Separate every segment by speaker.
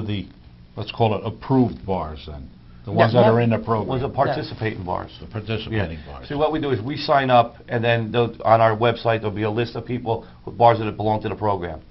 Speaker 1: the, let's call it approved bars then? The ones that are in the program?
Speaker 2: Was it participating bars?
Speaker 1: The participating bars.
Speaker 2: See, what we do is we sign up, and then on our website there'll be a list of people, bars that belong to the program.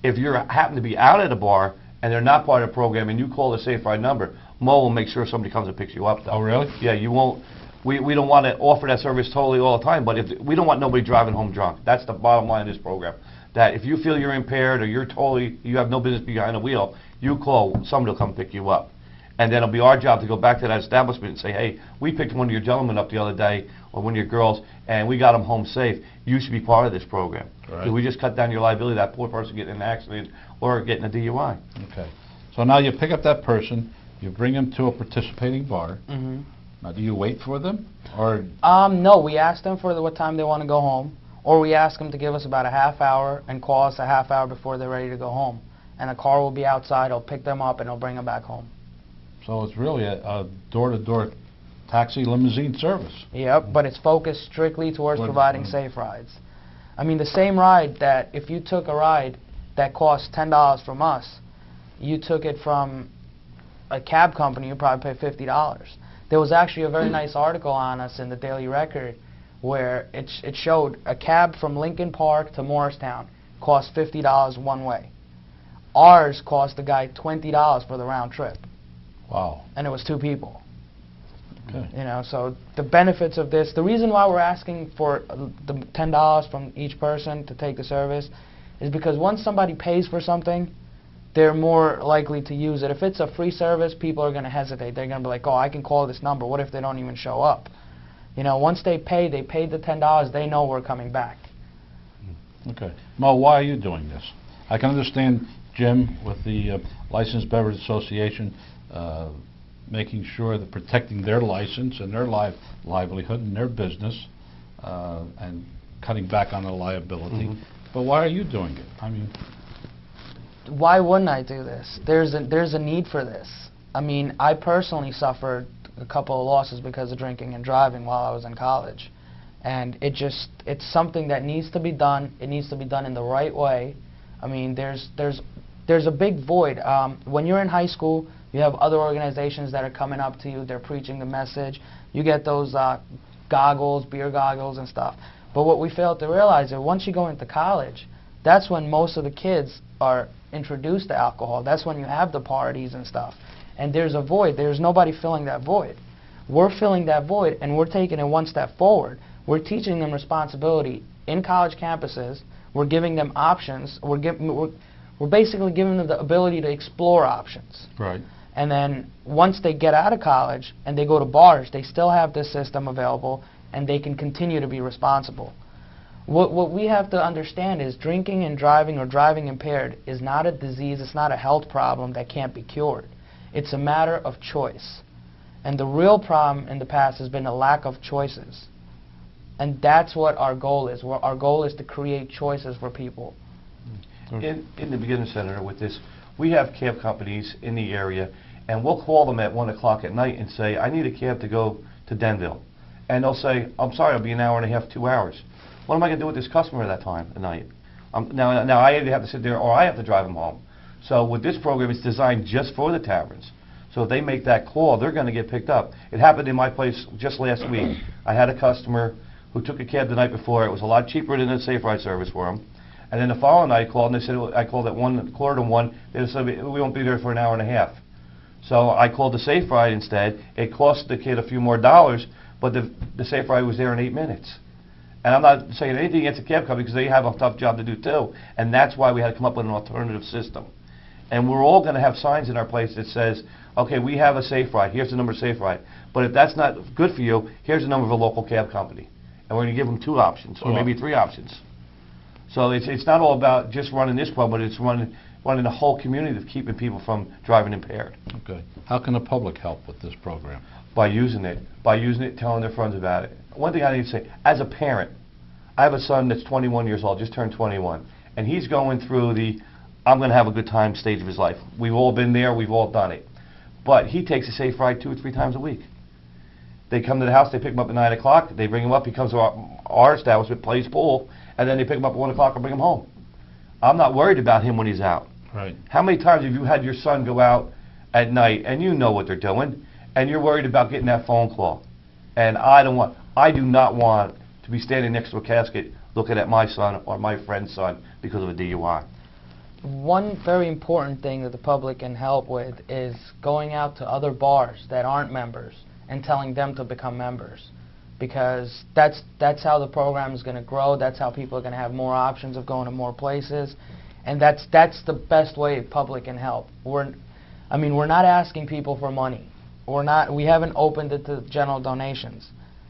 Speaker 2: If you happen to be out at a bar and they're not part of the program and you call the Safe Ride number, Mo will make sure somebody comes and picks you up, though.
Speaker 1: Oh, really?
Speaker 2: Yeah, you won't. We don't want to offer that service totally all the time, but we don't want nobody driving home drunk. That's the bottom line of this program. That if you feel you're impaired or you have no business behind the wheel, you call, somebody will come pick you up. And then it'll be our job to go back to that establishment and say, hey, we picked one of your gentlemen up the other day, or one of your girls, and we got them home safe. You should be part of this program.
Speaker 1: Right.
Speaker 2: We just cut down your liability, that poor person getting in an accident or getting a DUI.
Speaker 1: Okay. So now you pick up that person, you bring them to a participating bar.
Speaker 3: Mm-hmm.
Speaker 1: Now, do you wait for them? Or
Speaker 3: no, we ask them for what time they want to go home, or we ask them to give us about a half hour and call us a half hour before they're ready to go home. And the car will be outside, it'll pick them up, and it'll bring them back home.
Speaker 1: so it's really a door-to-door taxi limousine service.
Speaker 3: Yep, but it's focused strictly towards providing safe rides. I mean, the same ride that if you took a ride that cost $10 from us, you took it from a cab company, you probably pay $50. There was actually a very nice article on us in the Daily Record where it showed a cab from Lincoln Park to Morristown cost $50 one way. Ours cost the guy $20 for the round trip.
Speaker 1: Wow.
Speaker 3: And it was 2 people.
Speaker 1: Okay.
Speaker 3: You know, so the benefits of this, the reason why we're asking for the $10 from each person to take the service is because once somebody pays for something, they're more likely to use it. If it's a free service, people are going to hesitate. They're going to be like, oh, I can call this number. What if they don't even show up? You know, once they paid the $10, they know we're coming back.
Speaker 1: Okay. Mo, why are you doing this? I can understand Jim with the Licensed Beverage Association making sure that protecting their license and their livelihood and their business and cutting back on the liability.
Speaker 2: Mm-hmm.
Speaker 1: But why are you doing it? I mean,
Speaker 3: why wouldn't I do this? There's a need for this. I mean, I personally suffered a couple of losses because of drinking and driving while I was in college. And it's something that needs to be done. It needs to be done in the right way. I mean, there's a big void. When you're in high school, you have other organizations that are coming up to you. They're preaching the message. You get those goggles, beer goggles and stuff. But what we fail to realize is once you go into college, that's when most of the kids are introduced to alcohol. That's when you have the parties and stuff. And there's a void. There's nobody filling that void. We're filling that void, and we're taking it one step forward. We're teaching them responsibility in college campuses. We're giving them options. We're basically giving them the ability to explore options.
Speaker 1: right.
Speaker 3: And then once they get out of college and they go to bars, they still have this system available, and they can continue to be responsible. What we have to understand is drinking and driving or driving impaired is not a disease. It's not a health problem that can't be cured. It's a matter of choice. And the real problem in the past has been a lack of choices. And that's what our goal is. Our goal is to create choices for people.
Speaker 2: In the Beginner Center with this, we have cab companies in the area, and we'll call them at 1 o'clock at night and say, I need a cab to go to Denville. And they'll say, I'm sorry, it'll be an hour and a half, 2 hours. What am I going to do with this customer at that time at night? Now I either have to sit there or I have to drive them home. So with this program, it's designed just for the taverns. So if they make that call, they're going to get picked up. It happened in my place just last week. I had a customer who took a cab the night before. It was a lot cheaper than a Safe Ride service for him. And then the following night I called, and they said, I called at 1:45. They said, we won't be there for an hour and a half. So I called the Safe Ride instead. It cost the kid a few more dollars, but the Safe Ride was there in 8 minutes. And I'm not saying anything against the cab company because they have a tough job to do too. And that's why we had to come up with an alternative system. And we're all going to have signs in our place that says, okay, we have a Safe Ride. Here's the number of Safe Ride. But if that's not good for you, here's the number of a local cab company. And we're going to give them 2 options, or maybe 3 options. So it's not all about just running this club, but it's running the whole community of keeping people from driving impaired.
Speaker 1: Okay. How can the public help with this program?
Speaker 2: By using it, telling their friends about it. One thing I need to say, as a parent, I have a son that's 21 years old, just turned 21, and he's going through the I'm going to have a good time stage of his life. We've all been there, we've all done it. But he takes a Safe Ride 2 or 3 times a week. They come to the house, they pick him up at 9 o'clock, they bring him up, he comes to our establishment, plays pool, and then they pick him up at 1 o'clock and bring him home. I'm not worried about him when he's out.
Speaker 1: Right.
Speaker 2: How many times have you had your son go out at night and you know what they're doing, and you're worried about getting that phone call? And I do not want to be standing next to a casket looking at my son or my friend's son because of a DUI.
Speaker 3: One very important thing that the public can help with is going out to other bars that aren't members and telling them to become members, because that's how the program is going to grow. That's how people are going to have more options of going to more places, and that's the best way the public can help. We're not asking people for money. We haven't opened it to general donations.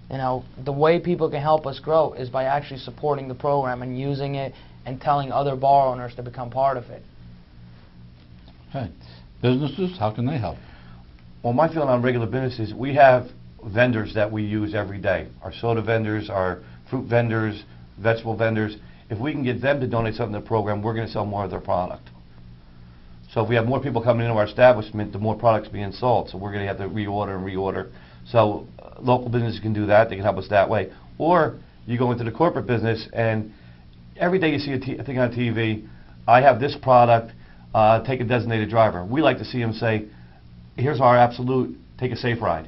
Speaker 3: You know, the way people can help us grow is by actually supporting the program and using it and telling other bar owners to become part of it.
Speaker 1: Okay. Businesses, how can they help?
Speaker 2: Well, my feeling on regular businesses, we have vendors that we use every day. Our soda vendors, our fruit vendors, vegetable vendors. If we can get them to donate something to the program, we're going to sell more of their product. So if we have more people coming into our establishment, the more products being sold. So we're going to have to reorder and reorder. So local businesses can do that. They can help us that way. Or you go into the corporate business, and every day you see a thing on TV, I have this product, take a designated driver. We like to see them say, here's our absolute, take a safe ride.